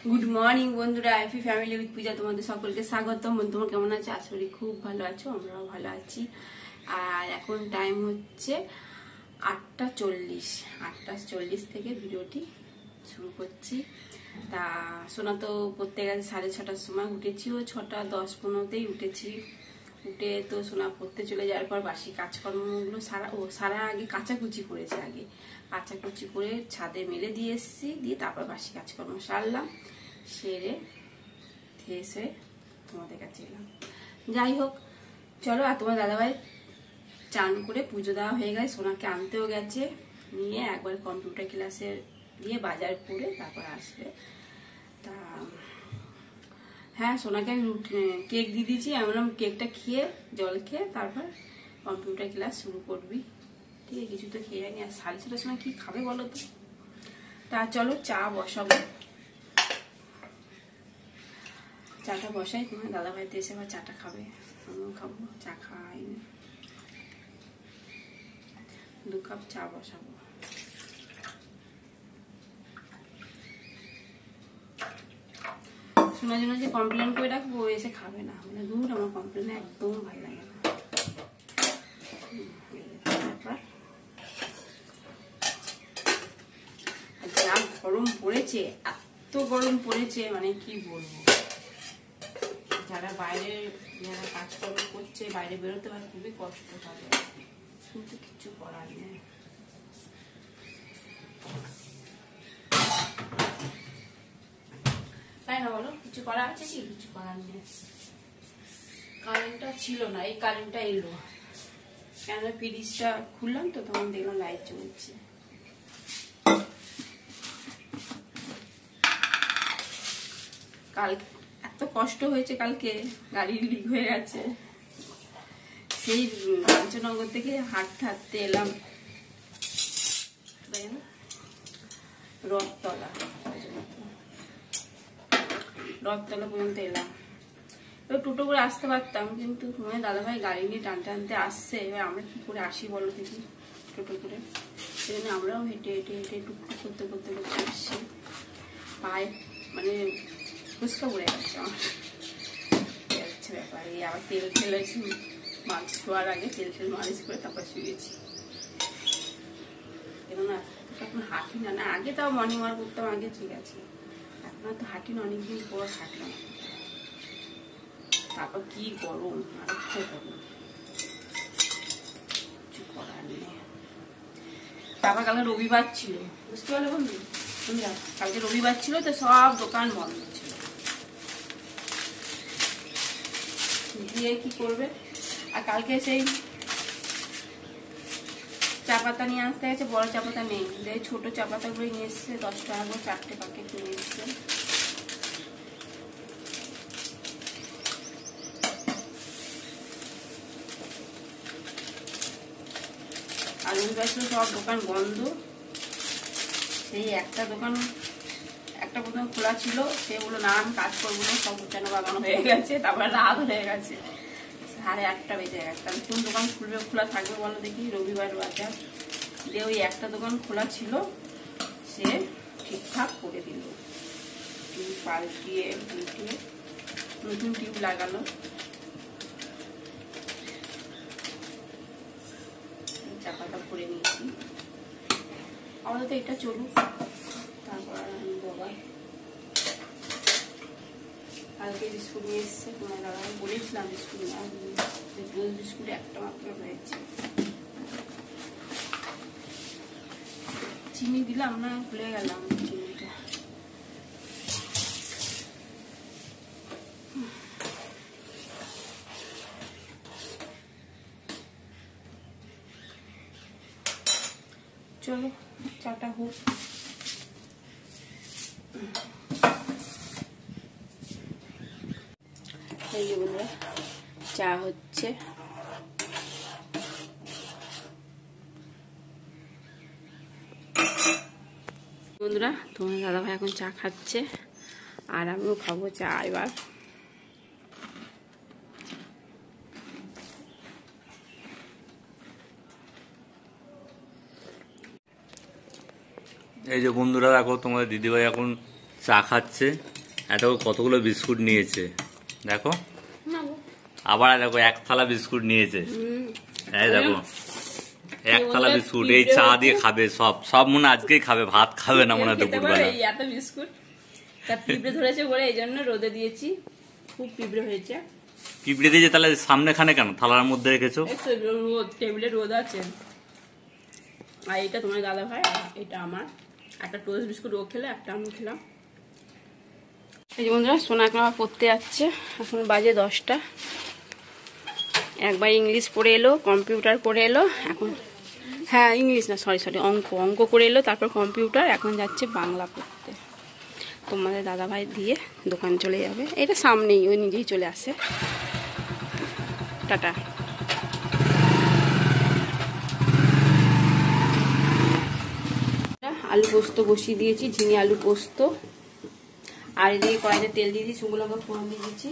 Good morning বন্ধুরা, happy family with পূজা তোমাদের সকলকে স্বাগতম। তোমরা কেমন আছো? আশা করি খুব ভালো আছো, আমরাও ভালো আছি। আর এখন টাইম হচ্ছে 8:40। 8:40 থেকে ভিডিওটি শুরু করছি। তা সোনা তো পড়তে গেছে 6:30টার সময়, উঠেছিও 6:10-15তেই উঠেছি। উঠে তো সোনা পড়তে চলে যাওয়ার পর বাসি কাজকর্মগুলো সারা আগে কাচাকুচি করেছে। আগে কাচাকুচি করে ছাদে মেলে দিয়ে এসেছি, দিয়ে তারপর বাসি কাজকর্ম সারলাম। সেরে ফ্রেশ হয়ে তোমাদের কাছে এলাম। যাই হোক, চলো। আর তোমার দাদাভাই চান করে পুজো দেওয়া হয়ে গেছে, সোনাকে আনতেও গেছে, নিয়ে একবার কম্পিউটার ক্লাসে দিয়ে বাজার করে তারপর আসবে। তা হ্যাঁ, সোনাকে আমি কেক দিয়ে দিয়েছি। আমি বললাম কেকটা খেয়ে জল খেয়ে তারপর কম্পিউটার ক্লাস শুরু করবি। ঠিক আছে, কিছু তো খেয়ে যায়নি। আর 6:30টার সময় কি খাবে বলো তো? তা চলো চা বসাবো। চাটা বসাই, তোমার দাদা ভাইতে এসে আবার চাটা খাবে, আমিও খাবো। চা খাই না, 2 কাপ চা বসাবো। শোনার জন্য যে কমপ্লেন করে রাখবো, এসে খাবে না। মানে দূর, আমার কমপ্লেন একদম ভালো লাগে না। যা গরম পড়েছে, এত গরম পড়েছে, মানে কি বলবো। যারা কাজকর্ম করছে, বাইরে বেরোতে হয়, খুবই কষ্ট হবে, কিন্তু কিছু করার নেই। তাই না বলো? কিছু করার আছে কি? কিছু করার নেই। কারেন্টটা ছিল না, এই কারেন্টটা এলো। কেন ফ্রিজটা খুললাম তো তখন দেখলাম লাইট জ্বলছে। কাল এত কষ্ট হয়েছে, কালকে গাড়ি লিক হয়ে গেছে। সেই কাঞ্চননগর থেকে হাঁটতে হাঁটতে এলাম রথতলা পর্যন্ত এলাম। এবার টোটো করে আসতে পারতাম, কিন্তু তোমার দাদাভাই গাড়ি নিয়ে টানতে টানতে আসছে। এবার আমরা কি করে আসি বলো দেখি, টোটো করে? সেজন্য আমরাও হেঁটে হেঁটে হেঁটে টুকটুক করতে করতে করতে আসছি। পায়ে মানে ফুসকা পড়ে গেছে আমার, হচ্ছে ব্যাপার। এই আবার তেল ফেলেছি, মাছ ধোয়ার আগে তেল মালিশ করে তারপর শুয়েছি। কেননা এখন হাঁটি না। না, আগে তাও মর্নিং ওয়াক করতাম, আগে ঠিক আছে। এখন তো হাঁটি না, অনেকদিন পর হাঁটলাম। তারপর কি গরম, আরেকটা গরম, কিছু করার নেই। তারপর কালকে রবিবার ছিল, বুঝতে পারলে বন্ধুরা? কালকে রবিবার ছিল তো সব দোকান বন্ধ ছিল। দিয়ে কি করবে? আর কালকে সেই চা পাতা নিয়ে আসতে গেছে, বড় চা পাতা নেই, ছোট চা পাতাগুলোই নিয়ে এসছে। 10 টাকা করে 4টে প্যাকেট নিয়ে এসছে। আর রবিবার ছিল, সব দোকান বন্ধ। সেই একটা দোকান প্রথম খোলা ছিল, সেগুলো না আমি কাজ করবো না, সব উঠানো বাগানো হয়ে গেছে। তারপর রাত হয়ে গেছে, 8:30 বেজে গেছে। তাহলে কোন দোকান খোলা থাকবে বলো দেখি, রবিবার বাজার। দিয়ে ওই একটা দোকান খোলা ছিল, সে ঠিকঠাক করে দিল, টিউব পাল্টিয়ে নতুন টিউব লাগালো। চা পাতা ভরে নিয়েছি, আমাদের এটা চলুক, তারপর বাবা কালকে বিস্কুট নিয়ে এসছে। তোমার দাদা বলেছিলাম বিস্কুট না, দুধ বিস্কুট একটা মাত্র হয়েছে। চিনি দিলাম না, ভুলে গেলাম চিনিটা। চলো চাটা হোক। এই যে বন্ধুরা, চা হচ্ছে। বন্ধুরা, তোমার দাদাভাই এখন চা খাচ্ছে, আর আমিও খাবো চা এবার। এই যে বন্ধুরা দেখো, তোমাদের দিদিভাই এখন চা খাচ্ছে। এত কতগুলো বিস্কুট নিয়েছে দেখো, আবার দেখো এক থালা বিস্কুট নিয়েছে। এই দেখো এক থালা বিস্কুট, এই চা দিয়ে খাবে সব সব মনে আজকেই খাবে, ভাত খাবে না মনে হয় দুপুরবেলা। এত বিস্কুট তা পিঁপড়ে ধরেছে বলে এই জন্য রোদে দিয়েছি, খুব পিঁপড়ে হয়েছে। পিঁপড়ে দিয়েছে তাহলে সামনে খানে কেন, থালার মধ্যে রেখেছো? রোদ, টেবিলে রোদ আছে। আর এটা তোমার দাদা ভাই, এটা আমার। একটা টোস্ট বিস্কুট ও খেলে, একটা আমি খেলাম। এই যে বন্ধুরা সোনা এখন আবার পড়তে যাচ্ছে, এখন বাজে 10টা। একবার ইংলিশ পড়ে এলো, কম্পিউটার করে এলো, এখন হ্যাঁ ইংলিশ না সরি অঙ্ক করে এলো, তারপর কম্পিউটার, এখন যাচ্ছে বাংলা পড়তে। তোমাদের দাদা ভাই দিয়ে দোকান চলে যাবে, এটা সামনেই, ওই নিজেই চলে আসে। টাটা। আলু পোস্ত বসিয়ে দিয়েছি, ঝিঙে আলু পোস্ত। আর এদিকে কড়াইতে তেল দিয়ে দিয়েছি, শুকনো লঙ্কা ফোড়ন দিয়ে দিচ্ছি।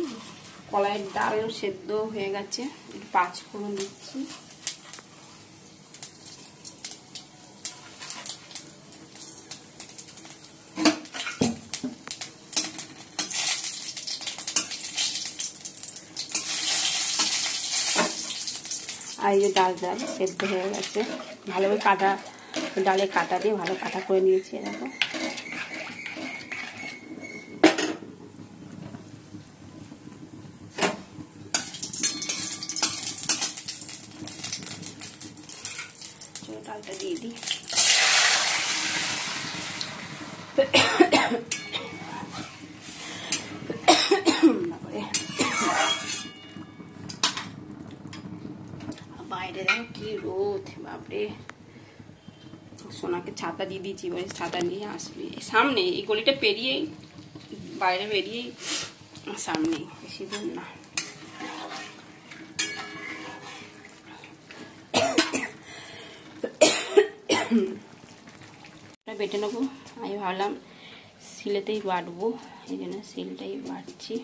কলাইয়ের ডাল সেদ্ধ হয়ে গেছে, একটু 5 ফোড়ন দিচ্ছি। আর এই যে ডাল সেদ্ধ হয়ে গেছে, ভালোভাবে কাটা, ডালে কাটা দিয়ে ভালো কাটা করে নিয়েছি। এরকম ডালটা দিয়ে দিই। বাইরে দেখো কি রোদ, বাপরে। সোনাকে ছাতা দিয়ে দিয়েছি, বলে ছাতা নিয়ে আসবি। সামনে এই গলিটা পেরিয়েই, বাইরে বেরিয়েই সামনেই, বেশি দূর না। বেটে নেবো, আমি ভাবলাম শিলেতেই বাটবো, এই জন্য শিলটাই বাটছি।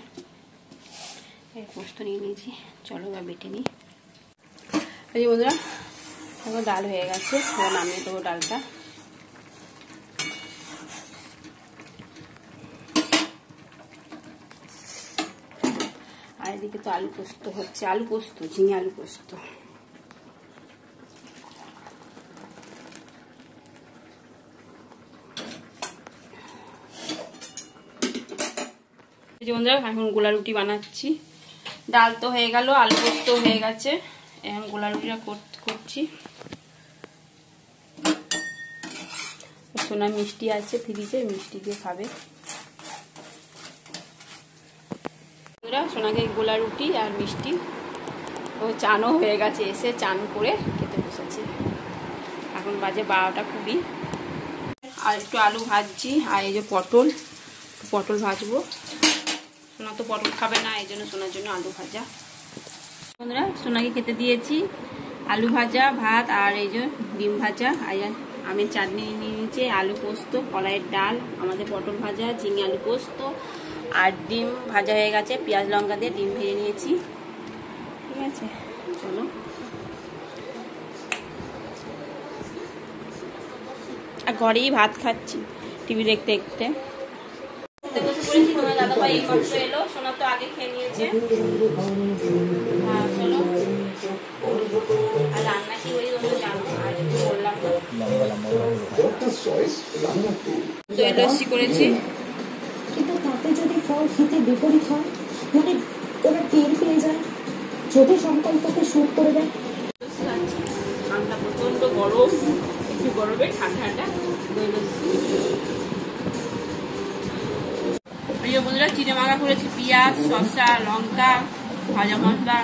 পোস্ত নিয়ে নিয়েছি, চলো এবার বেটে নিই। এই বন্ধুরা এখন ডাল হয়ে গেছে, এবার নামিয়ে দেবো ডালটা। আর এদিকে তো আলু পোস্ত হচ্ছে, আলু পোস্ত, ঝিঙে আলু পোস্ত। এই যে বন্ধুরা এখন গোলা রুটি বানাচ্ছি। ডাল তো হয়ে গেল, আলু পোস্ত হয়ে গেছে, এখন গোলা রুটিটা করছি। সোনা মিষ্টি আছে ফ্রিজে, মিষ্টি দিয়ে খাবে। সোনাকে গোলা রুটি আর মিষ্টি, ও চানও হয়ে গেছে, এসে চান করে খেতে বসেছে। এখন বাজে 12টা 20। আর একটু আলু ভাজছি, আর এই যে পটল ভাজবো। সোনা তো পটল খাবে না, এই জন্য সোনার জন্য আলু ভাজা। বন্ধুরা সোনাকে খেতে দিয়েছি, আলু ভাজা, ভাত, আর এই যে ডিম ভাজা। আর আমি চাটনি নিয়ে নিয়েছি, আলু পোস্ত, কলাইয়ের ডাল, আমাদের পটল ভাজা, ঝিঙে আলু পোস্ত, আর ডিম ভাজা হয়ে গেছে, পেঁয়াজ লঙ্কা দিয়ে ডিম ভেজে নিয়েছি। ঠিক আছে, চলো। আর ঘরেই ভাত খাচ্ছি টিভি দেখতে দেখতে। তোমার দাদা ভাই এই মাত্র এলো, সোনা তো আগে খেয়ে নিয়েছে। হ্যাঁ চলো, আর রান্না কি হয়ে তোমরা জানো, আর একটু বললাম লস্যি করেছি। কিন্তু তাতে যদি ফল খেতে বিপরীত হয়, মানে ওরা টের পেয়ে যায়, যদি সংকল্পকে শুট করে দেয়। ঠান্ডা প্রচন্ড গরম, একটু গরমে ঠান্ডা দই লস্যি। প্রিয় বন্ধুরা চিড়ে মাখা করেছি, পেঁয়াজ, শসা, লঙ্কা, ভাজা মশলা,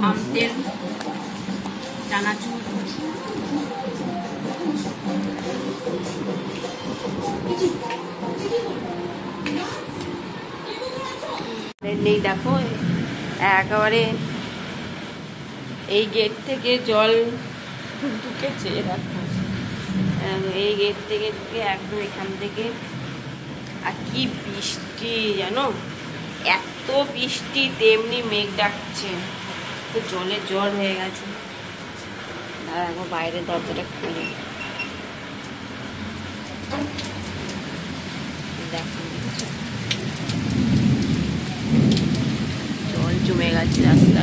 আম তেল, চানাচুর। নেই দেখো, একেবারে এই গেট থেকে জল ঢুকেছে। দেখো এই গেট থেকে ঢুকে একদম এখান থেকে। আর কি বৃষ্টি জানো, এত বৃষ্টি, তেমনি মেঘ ডাকছে, তো জলে জল হয়ে গেছে। এখন বাইরের দরজাটা খুলে দেখো জল জমে গেছে রাস্তা,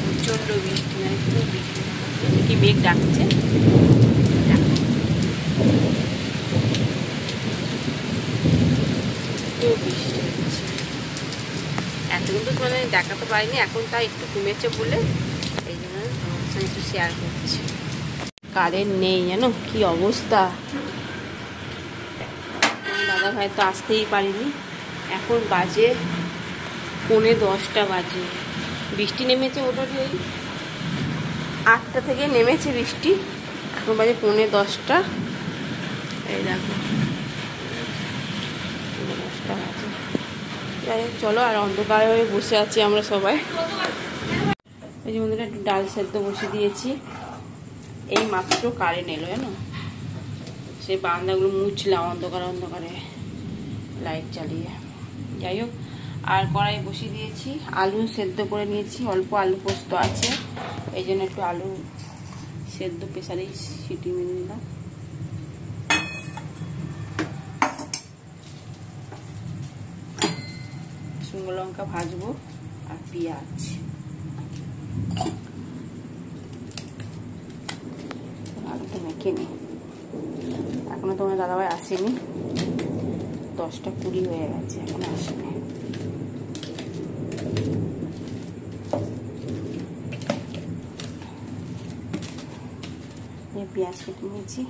প্রচন্ড বৃষ্টি, মানে খুব বৃষ্টি, কি মেঘ ডাকছে। খুব বৃষ্টি হচ্ছে, এত কিন্তু মানে দেখাতে পারিনি, এখন তাই একটু কমেছে বলে এই জন্য আমার সঙ্গে একটু শেয়ার করছি। কারেন্ট নেই জানো, কি অবস্থা। দাদা ভাই তো আসতেই পারিনি, এখন বাজে 9:45 বাজে। বৃষ্টি নেমেছে মোটামুটি ওই 8টা থেকে নেমেছে বৃষ্টি, এখন বাজে 9:45। এই দেখো 9:45 বাজে। যাই হোক চলো, আর অন্ধকার হয়ে বসে আছি আমরা সবাই। এই যে বন্ধুরা একটু ডাল সেদ্ধ বসে দিয়েছি, এই মাত্র কারেন্ট এলো জানো, সেই বারান্দাগুলো মুছলাম অন্ধকারে লাইট চালিয়ে। যাই হোক, আর কড়াই বসিয়ে দিয়েছি, আলু সেদ্ধ করে নিয়েছি, অল্প আলু পোস্ত আছে, এই জন্য একটু আলু সেদ্ধ প্রেসারেই সিটি মেরে নিলাম। শুকনো লঙ্কা ভাজবো আর পেঁয়াজ। আলুটা মেখে নিই, এখনো তোমার দাদাভাই আসেনি, 10টা 20 হয়ে গেছে, এখন আসেনি। পেঁয়াজ কেটে নিয়েছি,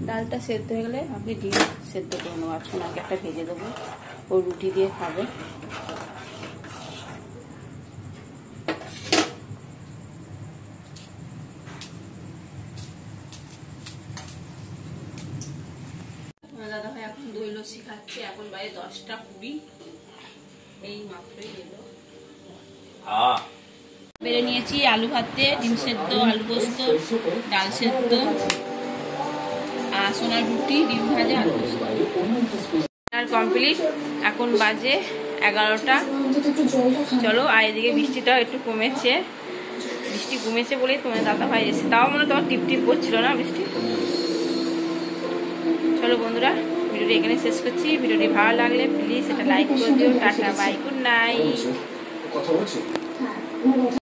ডালটা সেদ্ধ হয়ে গেলে আপনি ডিম সেদ্ধ করে নেবো, এখন আগে একটা ভেজে দেবো, ও রুটি দিয়ে খাবে। দাদা ভাই এখন দই লস্যি খাচ্ছে, এখন বাজে 10টা 20, এই মাত্রই এলো। বেড়ে নিয়েছি আলু ভাতে, ডিম সেদ্ধ, আলু পোস্ত, ডাল সেদ্ধ, সোনার রুটি, ডিম ভাজা, আলু পোস্ত। আর কমপ্লিট, এখন বাজে 11টা। চলো, আর এদিকে বৃষ্টিটাও একটু কমেছে, বৃষ্টি কমেছে বলেই তোমার দাদা ভাই এসে, তাও মনে তোমার টিপ টিপ পড়ছিল না বৃষ্টি। চলো বন্ধুরা, ভিডিওটি এখানে শেষ করছি। ভিডিওটি ভালো লাগলে প্লিজ এটা লাইক করে দিও। Tata, bye, good night.